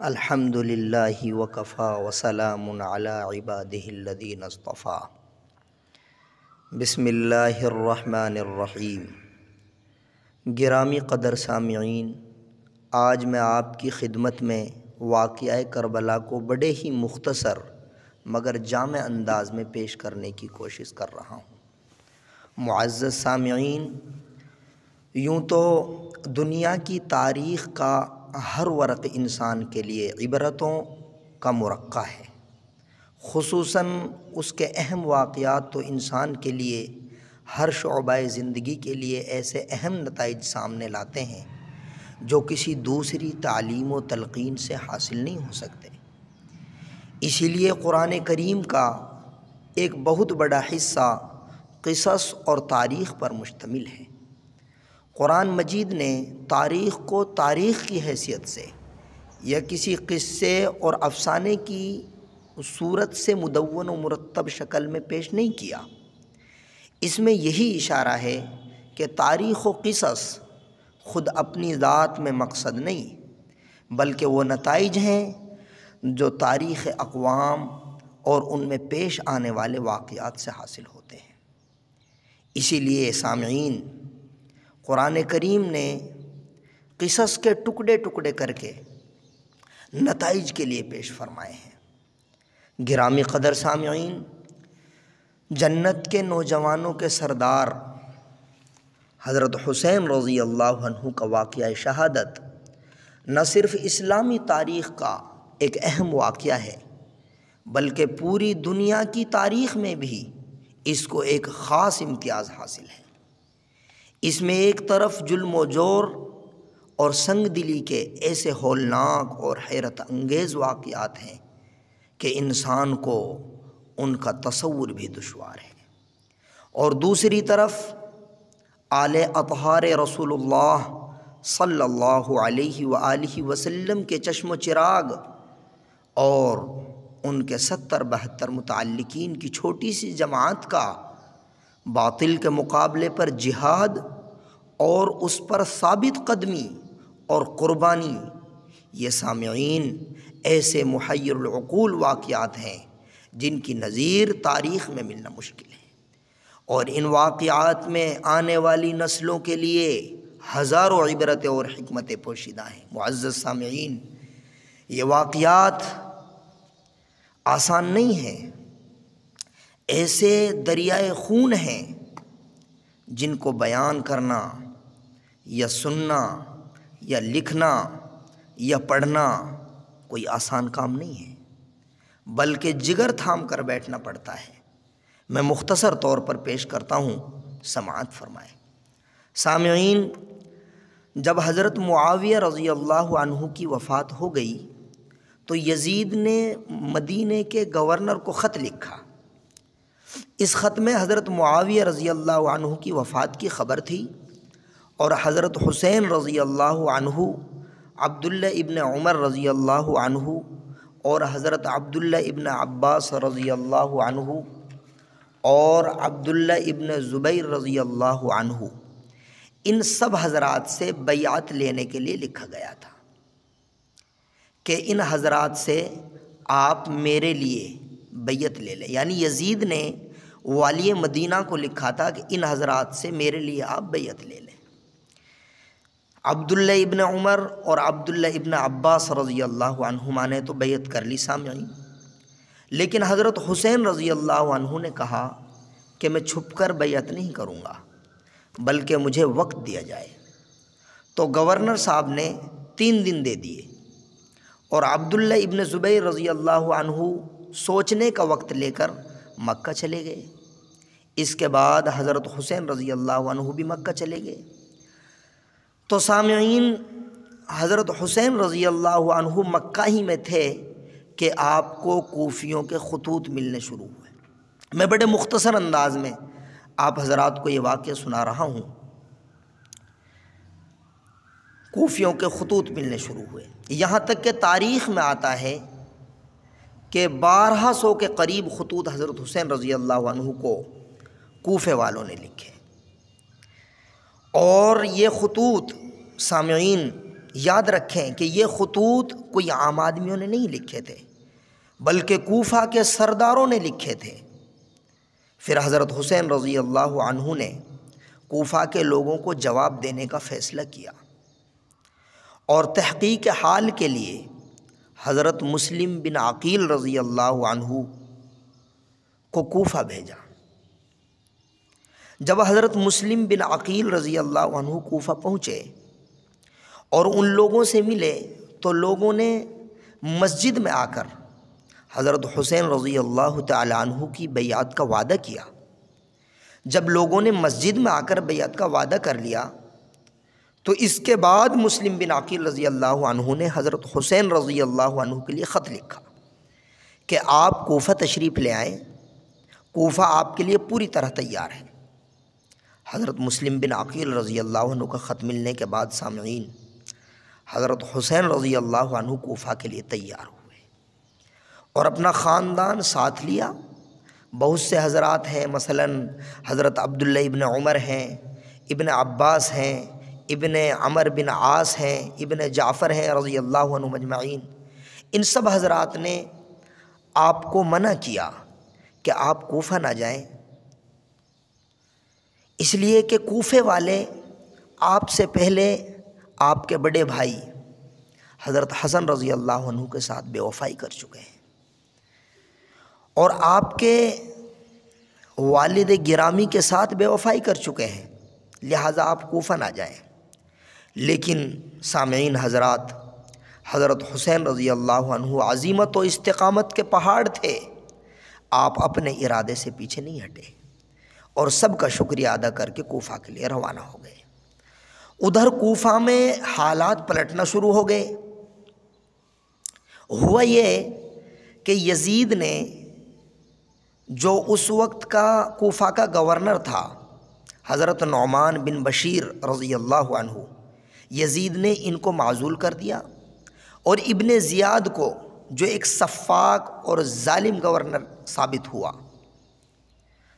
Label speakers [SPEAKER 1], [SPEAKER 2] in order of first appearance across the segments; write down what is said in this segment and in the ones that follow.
[SPEAKER 1] الحمد للہ وکفا وسلام علی عبادہ الذین اصطفیٰ۔ بسم اللہ الرحمن الرحیم۔ گرامی قدر سامعین، آج میں آپ کی خدمت میں واقعہ کربلا کو بڑے ہی مختصر مگر جامع انداز میں پیش کرنے کی کوشش کر رہا ہوں۔ معزز سامعین، یوں تو دنیا کی تاریخ کا ہر ورق انسان کے لیے عبرتوں کا مرقع ہے، خصوصاً اس کے اہم واقعات تو انسان کے لیے ہر شعبہ زندگی کے لیے ایسے اہم نتائج سامنے لاتے ہیں جو کسی دوسری تعلیم و تلقین سے حاصل نہیں ہو سکتے۔ اسی لیے قرآن کریم کا ایک بہت بڑا حصہ قصص اور تاریخ پر مشتمل ہے۔ قرآن مجید نے تاریخ کو تاریخ کی حیثیت سے یا کسی قصے اور افسانے کی صورت سے مدون و مرتب شکل میں پیش نہیں کیا۔ اس میں یہی اشارہ ہے کہ تاریخ و قصص خود اپنی ذات میں مقصد نہیں، بلکہ وہ نتائج ہیں جو تاریخ اقوام اور ان میں پیش آنے والے واقعات سے حاصل ہوتے ہیں۔ اسی لیے سامعین، قرآن کریم نے قصص کے ٹکڑے ٹکڑے کر کے نتائج کے لیے پیش فرمائے ہیں۔ گرامی قدر سامعین، جنت کے نوجوانوں کے سردار حضرت حسین رضی اللہ عنہ کا واقعہ شہادت نہ صرف اسلامی تاریخ کا ایک اہم واقعہ ہے، بلکہ پوری دنیا کی تاریخ میں بھی اس کو ایک خاص امتیاز حاصل ہے۔ اس میں ایک طرف ظلم و جور اور سنگ دلی کے ایسے ہولناک اور حیرت انگیز واقعات ہیں کہ انسان کو ان کا تصور بھی دشوار ہے، اور دوسری طرف آل اطہار رسول اللہ صلی اللہ علیہ وآلہ وسلم کے چشم و چراغ اور ان کے 70-72 متعلقین کی چھوٹی سی جماعت کا باطل کے مقابلے پر جہاد اور اس پر ثابت قدمی اور قربانی، یہ سامعین ایسے محیر العقول واقعات ہیں جن کی نظیر تاریخ میں ملنا مشکل ہے، اور ان واقعات میں آنے والی نسلوں کے لیے ہزاروں عبرتیں اور حکمتیں پوشیدہ ہیں۔ معزز سامعین، یہ واقعات آسان نہیں ہیں، ایسے دریائے خون ہیں جن کو بیان کرنا یا سننا یا لکھنا یا پڑھنا کوئی آسان کام نہیں ہے، بلکہ جگر تھام کر بیٹھنا پڑتا ہے۔ میں مختصر طور پر پیش کرتا ہوں، سماعت فرمائیں۔ سامعین، جب حضرت معاویہ رضی اللہ عنہ کی وفات ہو گئی تو یزید نے مدینے کے گورنر کو خط لکھا۔ اس خط میں حضرت معاویہ رضی اللہ عنہ کی وفات کی خبر تھی، اور حضرت حسین رضی اللہ عنہ، عبداللہ ابن عمر رضی اللہ عنہ اور حضرت عبداللہ ابن عباس رضی اللہ عنہ اور عبداللہ ابن زبیر رضی اللہ عنہ، ان سب حضرات سے بیعت لینے کے لیے لکھا گیا تھا کہ ان حضرات سے آپ میرے لیے بیعت لے لیں۔ یعنی یزید نے والی مدینہ کو لکھا تھا کہ ان حضرات سے میرے لیے آپ بیعت لے لیں۔ عبداللہ ابن عمر اور عبداللہ ابن عباس رضی اللہ عنہما نے تو بیعت کر لی سامعین، لیکن حضرت حسین رضی اللہ عنہ نے کہا کہ میں چھپ کر بیعت نہیں کروں گا، بلکہ مجھے وقت دیا جائے۔ تو گورنر صاحب نے 3 دن دے دیے، اور عبداللہ ابن زبیر رضی اللہ عنہ سوچنے کا وقت لے کر مکہ چلے گئے۔ اس کے بعد حضرت حسین رضی اللہ عنہ بھی مکہ چلے گئے۔ تو سامعین، حضرت حسین رضی اللہ عنہ مکہ ہی میں تھے کہ آپ کو کوفیوں کے خطوط ملنے شروع ہوئے۔ میں بڑے مختصر انداز میں آپ حضرات کو یہ واقعہ سنا رہا ہوں۔ کوفیوں کے خطوط ملنے شروع ہوئے، یہاں تک کہ تاریخ میں آتا ہے کہ 1200 کے قریب خطوط حضرت حسین رضی اللہ عنہ کو کوفے والوں نے لکھے، اور یہ خطوط سامعین یاد رکھیں کہ یہ خطوط کوئی عام آدمیوں نے نہیں لکھے تھے، بلکہ کوفہ کے سرداروں نے لکھے تھے۔ پھر حضرت حسین رضی اللہ عنہ نے کوفہ کے لوگوں کو جواب دینے کا فیصلہ کیا اور تحقیق حال کے لیے حضرت مسلم بن عقیل رضی اللہ عنہ کو کوفہ بھیجا۔ جب حضرت مسلم بن عقیل رضی اللہ عنہ کوفہ پہنچے اور ان لوگوں سے ملے تو لوگوں نے مسجد میں آ کر حضرت حسین رضی اللہ تعالی عنہ کی بیعت کا وعدہ کیا۔ جب لوگوں نے مسجد میں آ کر بیعت کا وعدہ کر لیا تو اس کے بعد مسلم بن عقیل رضی اللہ عنہ نے حضرت حسین رضی اللہ عنہ کے لیے خط لکھا کہ آپ کوفہ تشریف لے آئیں، کوفہ آپ کے لیے پوری طرح تیار ہے۔ حضرت مسلم بن عقیل رضی اللہ عنہ کا خط ملنے کے بعد سامعین، حضرت حسین رضی اللہ عنہ کوفہ کے لیے تیار ہوئے اور اپنا خاندان ساتھ لیا۔ بہت سے حضرات ہیں، مثلا حضرت عبداللہ ابن عمر ہیں، ابن عباس ہیں، ابن عمر بن عاص ہیں، ابن جعفر ہیں رضی اللہ عنہ مجمعین۔ ان سب حضرات نے آپ کو منع کیا کہ آپ کوفہ نہ جائیں، اس لیے کہ کوفے والے آپ سے پہلے آپ کے بڑے بھائی حضرت حسن رضی اللہ عنہ کے ساتھ بے وفائی کر چکے ہیں اور آپ کے والد گرامی کے ساتھ بے وفائی کر چکے ہیں، لہٰذا آپ کوفہ نہ جائیں۔ لیکن سامعین حضرات، حضرت حسین رضی اللہ عنہ عزیمت و استقامت کے پہاڑ تھے، آپ اپنے ارادے سے پیچھے نہیں ہٹے اور سب کا شکریہ ادا کر کے کوفہ کے لیے روانہ ہو گئے۔ ادھر کوفہ میں حالات پلٹنا شروع ہو گئے۔ ہوا یہ کہ یزید نے، جو اس وقت کا کوفہ کا گورنر تھا، حضرت نعمان بن بشیر رضی اللہ عنہ، یزید نے ان کو معزول کر دیا اور ابن زیاد کو، جو ایک سفاک اور ظالم گورنر ثابت ہوا،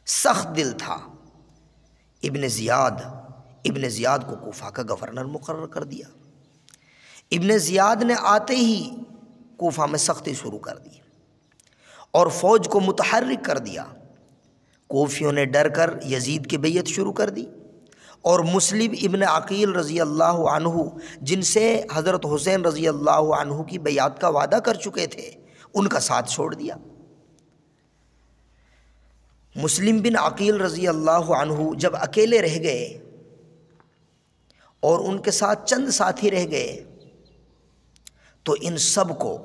[SPEAKER 1] سخت دل تھا، ابن زیاد کو کوفہ کا گورنر مقرر کر دیا۔ ابن زیاد نے آتے ہی کوفہ میں سختی شروع کر دی اور فوج کو متحرک کر دیا۔ کوفیوں نے ڈر کر یزید کی بیعت شروع کر دی اور مسلم ابن عقیل رضی اللہ عنہ، جن سے حضرت حسین رضی اللہ عنہ کی بیعت کا وعدہ کر چکے تھے، ان کا ساتھ چھوڑ دیا۔ مسلم بن عقیل رضی اللہ عنہ جب اکیلے رہ گئے اور ان کے ساتھ چند ساتھی رہ گئے تو ان سب کو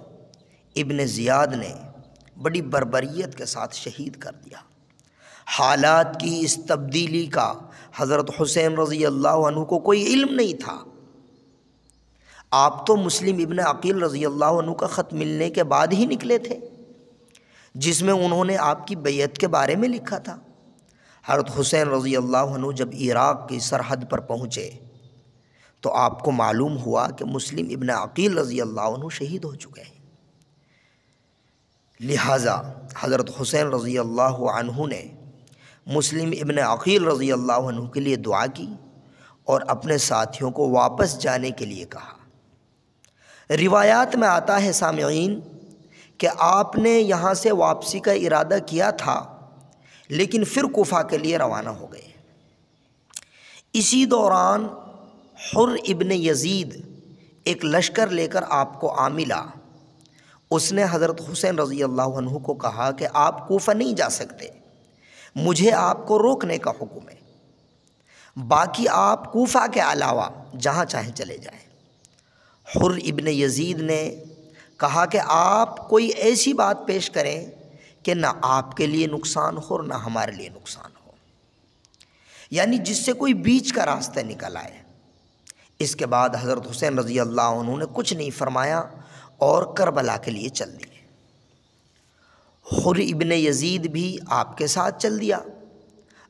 [SPEAKER 1] ابن زیاد نے بڑی بربریت کے ساتھ شہید کر دیا۔ حالات کی اس تبدیلی کا حضرت حسین رضی اللہ عنہ کو کوئی علم نہیں تھا۔ آپ تو مسلم ابن عقیل رضی اللہ عنہ کا خط ملنے کے بعد ہی نکلے تھے، جس میں انہوں نے آپ کی بیعت کے بارے میں لکھا تھا۔ حضرت حسین رضی اللہ عنہ جب عراق کی سرحد پر پہنچے تو آپ کو معلوم ہوا کہ مسلم ابن عقیل رضی اللہ عنہ شہید ہو چکے ہیں۔ لہٰذا حضرت حسین رضی اللہ عنہ نے مسلم ابن عقیل رضی اللہ عنہ کے لیے دعا کی اور اپنے ساتھیوں کو واپس جانے کے لیے کہا۔ روایات میں آتا ہے سامعین کہ آپ نے یہاں سے واپسی کا ارادہ کیا تھا، لیکن پھر کوفہ کے لیے روانہ ہو گئے۔ اسی دوران حر ابن یزید ایک لشکر لے کر آپ کو آ ملا۔ اس نے حضرت حسین رضی اللہ عنہ کو کہا کہ آپ کوفہ نہیں جا سکتے، مجھے آپ کو روکنے کا حکم ہے، باقی آپ کوفہ کے علاوہ جہاں چاہیں چلے جائیں۔ حر ابن یزید نے کہا کہ آپ کوئی ایسی بات پیش کریں کہ نہ آپ کے لیے نقصان ہو اور نہ ہمارے لیے نقصان ہو، یعنی جس سے کوئی بیچ کا راستہ نکل آئے۔ اس کے بعد حضرت حسین رضی اللہ عنہ نے کچھ نہیں فرمایا اور کربلا کے لیے چل دیے۔ حر ابن یزید بھی آپ کے ساتھ چل دیا۔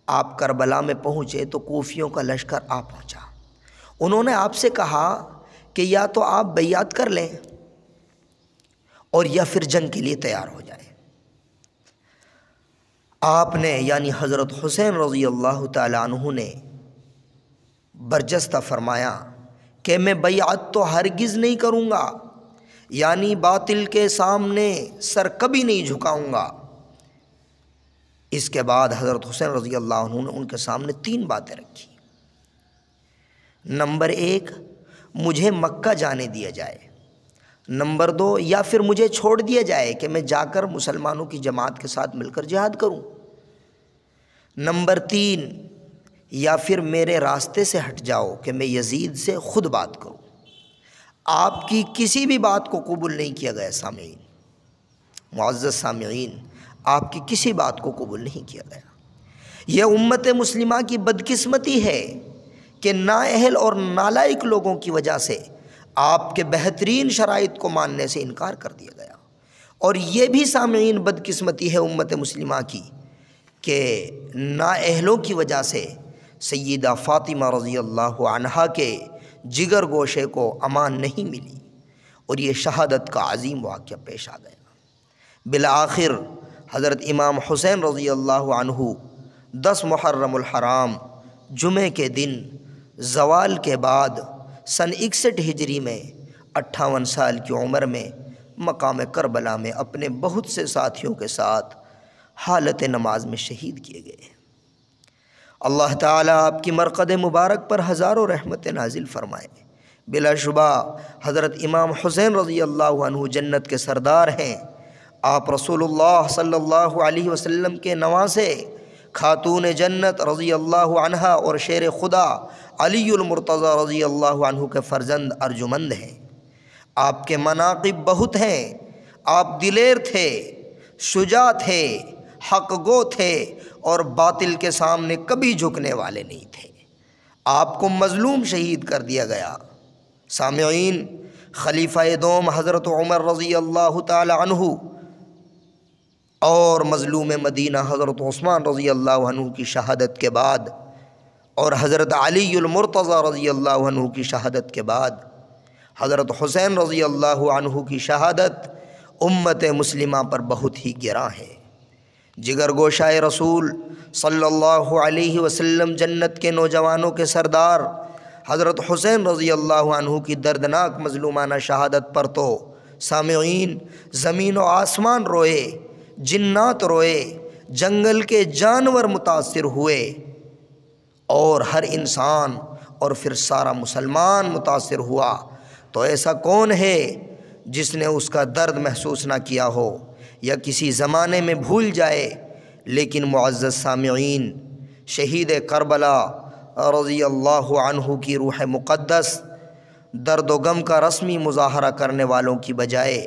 [SPEAKER 1] آپ کربلا میں پہنچے تو کوفیوں کا لشکر آ پہنچا۔ انہوں نے آپ سے کہا کہ یا تو آپ بیعت کر لیں اور یا پھر جنگ کے لیے تیار ہو جائیں۔ آپ نے یعنی حضرت حسین رضی اللہ تعالی عنہ نے برجستہ فرمایا کہ میں بیعت تو ہرگز نہیں کروں گا، یعنی باطل کے سامنے سر کبھی نہیں جھکاؤں گا۔ اس کے بعد حضرت حسین رضی اللہ عنہ نے ان کے سامنے 3 باتیں رکھی۔ نمبر 1، مجھے مکہ جانے دیا جائے۔ نمبر 2، یا پھر مجھے چھوڑ دیا جائے کہ میں جا کر مسلمانوں کی جماعت کے ساتھ مل کر جہاد کروں۔ نمبر 3، یا پھر میرے راستے سے ہٹ جاؤ کہ میں یزید سے خود بات کروں۔ آپ کی کسی بھی بات کو قبول نہیں کیا گیا سامعین، معزز سامعین، آپ کی کسی بات کو قبول نہیں کیا گیا۔ یہ امت مسلمہ کی بدقسمتی ہے کہ نااہل اور نالائق لوگوں کی وجہ سے آپ کے بہترین شرائط کو ماننے سے انکار کر دیا گیا۔ اور یہ بھی سامعین بدقسمتی ہے امت مسلمہ کی کہ نااہلوں کی وجہ سے سیدہ فاطمہ رضی اللہ عنہا کے جگر گوشے کو امان نہیں ملی اور یہ شہادت کا عظیم واقعہ پیش آ گیا۔ بالآخر حضرت امام حسین رضی اللہ عنہ 10 محرم الحرام جمعے کے دن زوال کے بعد سن 61 ہجری میں 58 سال کی عمر میں مقام کربلا میں اپنے بہت سے ساتھیوں کے ساتھ حالت نماز میں شہید کیے گئے۔ اللہ تعالیٰ آپ کی مرقد مبارک پر ہزاروں رحمت نازل فرمائے۔ بلا شبہ حضرت امام حسین رضی اللہ عنہ جنت کے سردار ہیں۔ آپ رسول اللہ صلی اللہ علیہ وسلم کے نواسے، خاتون جنت رضی اللہ عنہا اور شیر خدا علی المرتضی رضی اللہ عنہ کے فرزند ارجمند ہیں۔ آپ کے مناقب بہت ہیں۔ آپ دلیر تھے، شجاع تھے، حق گو تھے اور باطل کے سامنے کبھی جھکنے والے نہیں تھے۔ آپ کو مظلوم شہید کر دیا گیا۔ سامعین، خلیفہ دوم حضرت عمر رضی اللہ تعالی عنہ اور مظلوم مدینہ حضرت عثمان رضی اللہ عنہ کی شہادت کے بعد اور حضرت علی المرتضی رضی اللہ عنہ کی شہادت کے بعد حضرت حسین رضی اللہ عنہ کی شہادت امت مسلمہ پر بہت ہی گراں ہے۔ جگر گوشہ رسول صلی اللہ علیہ وسلم، جنت کے نوجوانوں کے سردار حضرت حسین رضی اللہ عنہ کی دردناک مظلومانہ شہادت پر تو سامعین زمین و آسمان روئے، جنات روئے، جنگل کے جانور متاثر ہوئے اور ہر انسان اور پھر سارا مسلمان متاثر ہوا۔ تو ایسا کون ہے جس نے اس کا درد محسوس نہ کیا ہو یا کسی زمانے میں بھول جائے؟ لیکن معزز سامعین، شہید کربلا رضی اللہ عنہ کی روح مقدس درد و غم کا رسمی مظاہرہ کرنے والوں کی بجائے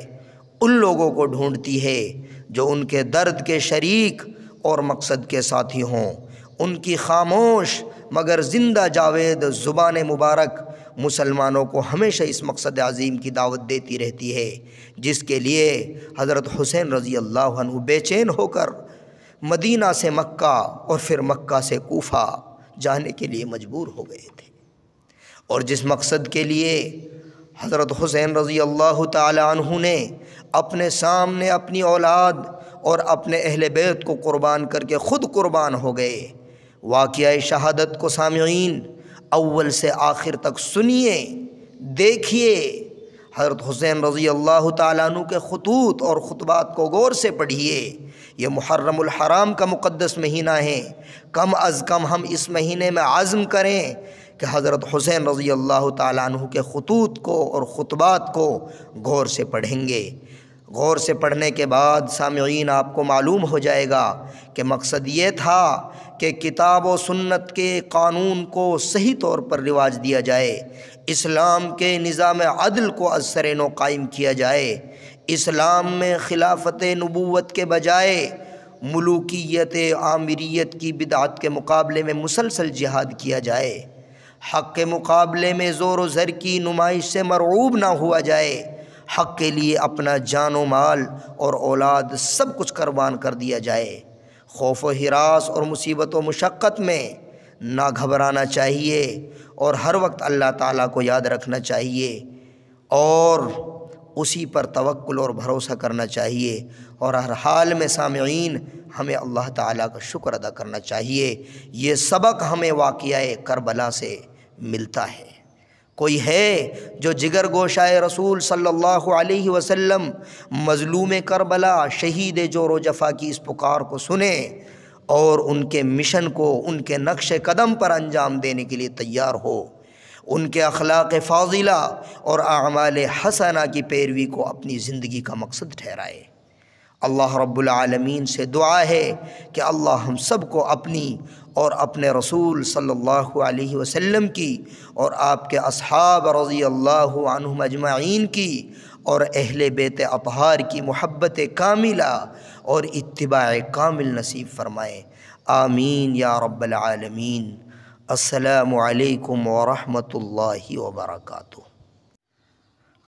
[SPEAKER 1] ان لوگوں کو ڈھونڈتی ہے جو ان کے درد کے شریک اور مقصد کے ساتھی ہوں۔ ان کی خاموش مگر زندہ جاوید زبان مبارک مسلمانوں کو ہمیشہ اس مقصد عظیم کی دعوت دیتی رہتی ہے جس کے لیے حضرت حسین رضی اللہ عنہ بے چین ہو کر مدینہ سے مکہ اور پھر مکہ سے کوفہ جانے کے لیے مجبور ہو گئے تھے، اور جس مقصد کے لیے حضرت حسین رضی اللہ تعالی عنہ نے اپنے سامنے اپنی اولاد اور اپنے اہل بیت کو قربان کر کے خود قربان ہو گئے۔ واقعہ شہادت کو سامعین اول سے آخر تک سنیے، دیکھیے، حضرت حسین رضی اللہ تعالیٰ عنہ کے خطوط اور خطبات کو غور سے پڑھیے۔ یہ محرم الحرام کا مقدس مہینہ ہے، کم از کم ہم اس مہینے میں عزم کریں کہ حضرت حسین رضی اللہ تعالیٰ عنہ کے خطوط کو اور خطبات کو غور سے پڑھیں گے۔ غور سے پڑھنے کے بعد سامعین آپ کو معلوم ہو جائے گا کہ مقصد یہ تھا کہ کتاب و سنت کے قانون کو صحیح طور پر رواج دیا جائے، اسلام کے نظام عدل کو از سر نو قائم کیا جائے، اسلام میں خلافت نبوت کے بجائے ملوکیت آمریت کی بدعت کے مقابلے میں مسلسل جہاد کیا جائے، حق کے مقابلے میں زور و زر کی نمائش سے مرعوب نہ ہوا جائے، حق کے لیے اپنا جان و مال اور اولاد سب کچھ قربان کر دیا جائے۔ خوف و ہراس اور مصیبت و مشقت میں نہ گھبرانا چاہیے اور ہر وقت اللہ تعالیٰ کو یاد رکھنا چاہیے اور اسی پر توکل اور بھروسہ کرنا چاہیے، اور ہر حال میں سامعین ہمیں اللہ تعالیٰ کا شکر ادا کرنا چاہیے۔ یہ سبق ہمیں واقعہ کربلا سے ملتا ہے۔ کوئی ہے جو جگر گوشائے رسول صلی اللہ علیہ وسلم، مظلوم کربلا، شہید جور و جفا کی اس پکار کو سنے اور ان کے مشن کو، ان کے نقش قدم پر انجام دینے کے لیے تیار ہو، ان کے اخلاق فاضلہ اور اعمال حسنہ کی پیروی کو اپنی زندگی کا مقصد ٹھہرائے؟ اللہ رب العالمین سے دعا ہے کہ اللہ ہم سب کو اپنی اور اپنے رسول صلی اللہ علیہ وسلم کی اور آپ کے اصحاب رضی اللہ عنہم اجمعین کی اور اہل بیت اطہار کی محبت کاملہ اور اتباع کامل نصیب فرمائے، آمین یا رب العالمین۔ السلام علیکم ورحمۃ اللہ وبرکاتہ۔